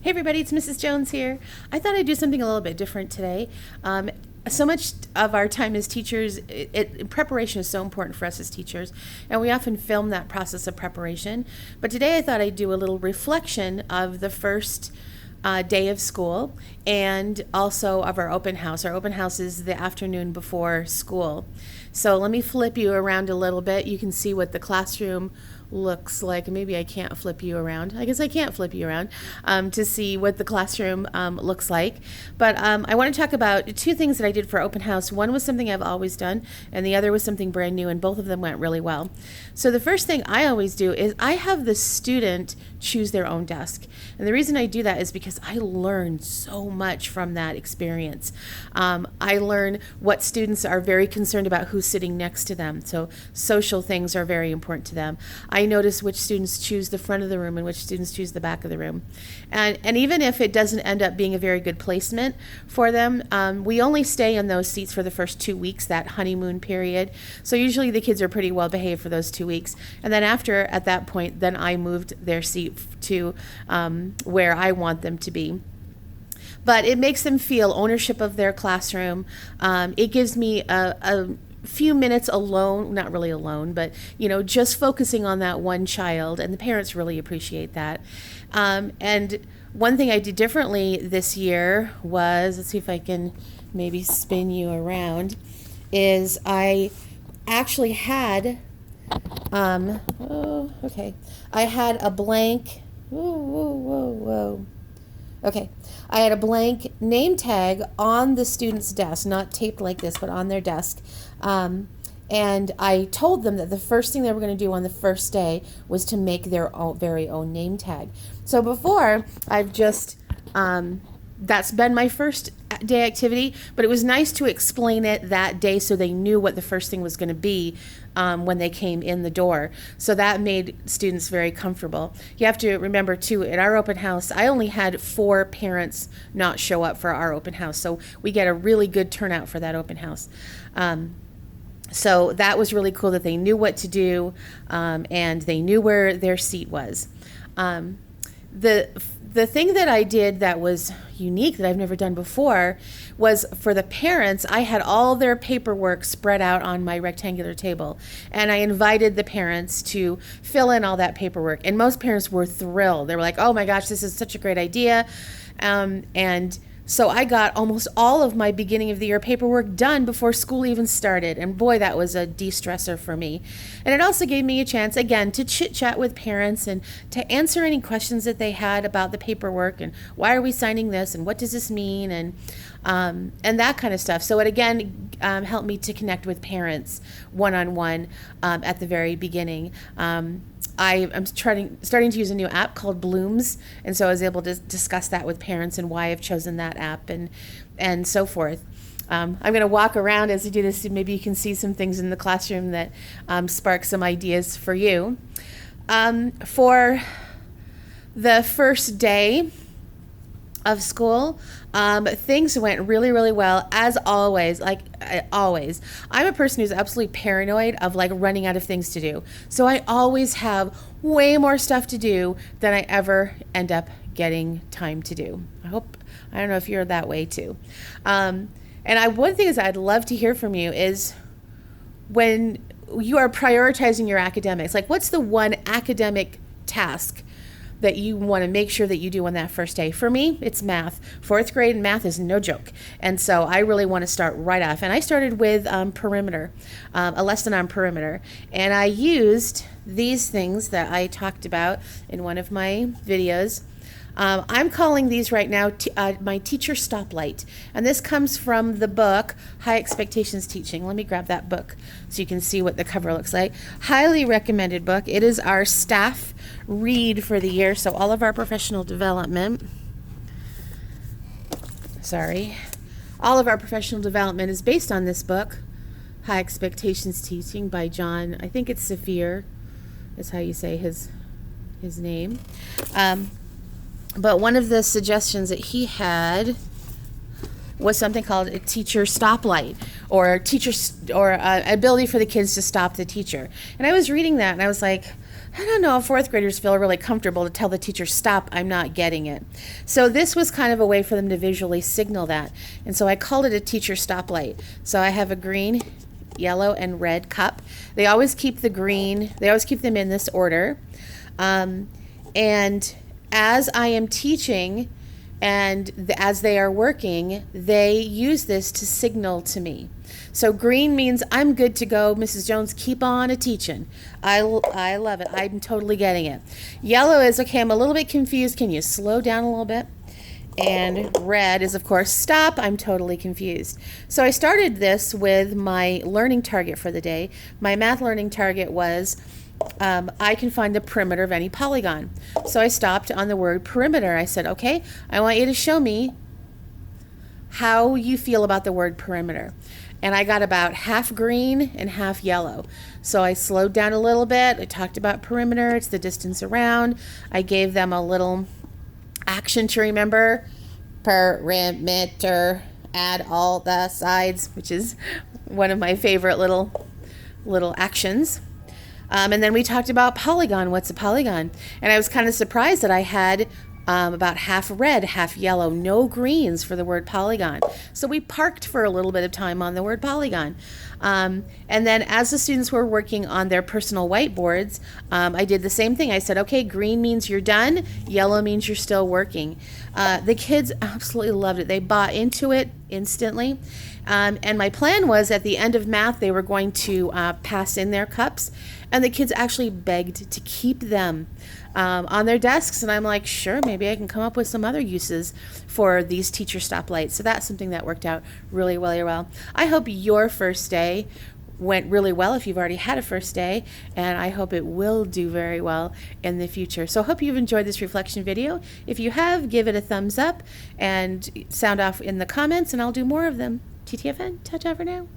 Hey everybody, it's Mrs. Jones here. I thought I'd do something a little bit different today. So much of our time as teachers, preparation is so important for us as teachers, and we often film that process of preparation. But today I thought I'd do a little reflection of the first day of school and also of our open house. Our open house is the afternoon before school. So let me flip you around a little bit. You can see what the classroom looks like. Maybe I can't flip you around. I guess I can't flip you around to see what the classroom looks like. But I want to talk about two things that I did for open house. One was something I've always done, and the other was something brand new, and both of them went really well. So the first thing I always do is I have the student choose their own desk. And the reason I do that is because I learn so much from that experience. I learn what students are very concerned about, who's sitting next to them. So social things are very important to them. I notice which students choose the front of the room and which students choose the back of the room. And even if it doesn't end up being a very good placement for them, we only stay in those seats for the first 2 weeks, that honeymoon period. So usually the kids are pretty well behaved for those 2 weeks. And then after, at that point, then I moved their seat to where I want them to be. But it makes them feel ownership of their classroom. It gives me a few minutes alone, not really alone, but just focusing on that one child, and the parents really appreciate that. And one thing I did differently this year was, let's see if I can maybe spin you around, is I actually had, I had a blank, okay, I had a blank name tag on the student's desk, not taped like this, but on their desk. And I told them that the first thing they were going to do on the first day was to make their very own name tag. So before, I've just, that's been my first day activity, but it was nice to explain it that day so they knew what the first thing was going to be when they came in the door. So that made students very comfortable. You have to remember too, at our open house, I only had 4 parents not show up for our open house. So we get a really good turnout for that open house. So that was really cool that they knew what to do, and they knew where their seat was. The thing that I did that was unique that I've never done before was for the parents, I had all their paperwork spread out on my rectangular table, and I invited the parents to fill in all that paperwork. And most parents were thrilled. They were like, oh my gosh, this is such a great idea. And so I got almost all of my beginning of the year paperwork done before school even started. And boy, that was a de-stressor for me. And it also gave me a chance, again, to chit-chat with parents and to answer any questions that they had about the paperwork and why are we signing this and what does this mean and that kind of stuff. So it again helped me to connect with parents one-on-one at the very beginning. I'm starting to use a new app called Blooms, and so I was able to discuss that with parents and why I've chosen that app and so forth. I'm going to walk around as I do this, and maybe you can see some things in the classroom that spark some ideas for you. For the first day of school, things went really, really well, as always, always. I'm a person who's absolutely paranoid of running out of things to do. So I always have way more stuff to do than I ever end up getting time to do. I don't know if you're that way too. And one thing is I'd love to hear from you is when you are prioritizing your academics, what's the one academic task that you want to make sure that you do on that first day? For me, it's math. 4th grade math is no joke. And so I really want to start right off. And I started with perimeter, a lesson on perimeter. And I used these things that I talked about in one of my videos. I'm calling these right now my teacher stoplight. And this comes from the book, High Expectations Teaching. Let me grab that book so you can see what the cover looks like. Highly recommended book. It is our staff read for the year. So all of our professional development, all of our professional development is based on this book, High Expectations Teaching by John, I think it's Saphir, is how you say his name. But one of the suggestions that he had was something called a teacher stoplight, or ability for the kids to stop the teacher. And I was reading that and I was like, I don't know if fourth graders feel really comfortable to tell the teacher, stop, I'm not getting it. So this was kind of a way for them to visually signal that. And so I called it a teacher stoplight. So I have a green, yellow, and red cup. They always keep the green, they always keep them in this order. And as I am teaching and as they are working, they use this to signal to me. So green means I'm good to go. Mrs. Jones, keep on a teaching. I love it. I'm totally getting it. Yellow is, okay, I'm a little bit confused. Can you slow down a little bit? And red is, of course, stop. I'm totally confused. So I started this with my learning target for the day. My math learning target was I can find the perimeter of any polygon. So I stopped on the word perimeter. I said, okay, I want you to show me how you feel about the word perimeter. And I got about half green and half yellow. So I slowed down a little bit. I talked about perimeter. It's the distance around. I gave them a little action to remember. Perimeter, add all the sides, which is one of my favorite little actions. And then we talked about polygon. What's a polygon? And I was kind of surprised that I had about half red, half yellow, no greens for the word polygon. So we parked for a little bit of time on the word polygon. And then as the students were working on their personal whiteboards, I did the same thing. I said, okay, green means you're done, yellow means you're still working. The kids absolutely loved it. They bought into it instantly. And my plan was at the end of math, they were going to pass in their cups, and the kids actually begged to keep them on their desks. And I'm like, sure, maybe I can come up with some other uses for these teacher stoplights. So that's something that worked out really, really well. I hope your first day went really well if you've already had a first day, and I hope it will do very well in the future. So I hope you've enjoyed this reflection video. If you have, give it a thumbs up and sound off in the comments, and I'll do more of them. TTFN, ta-ta for now.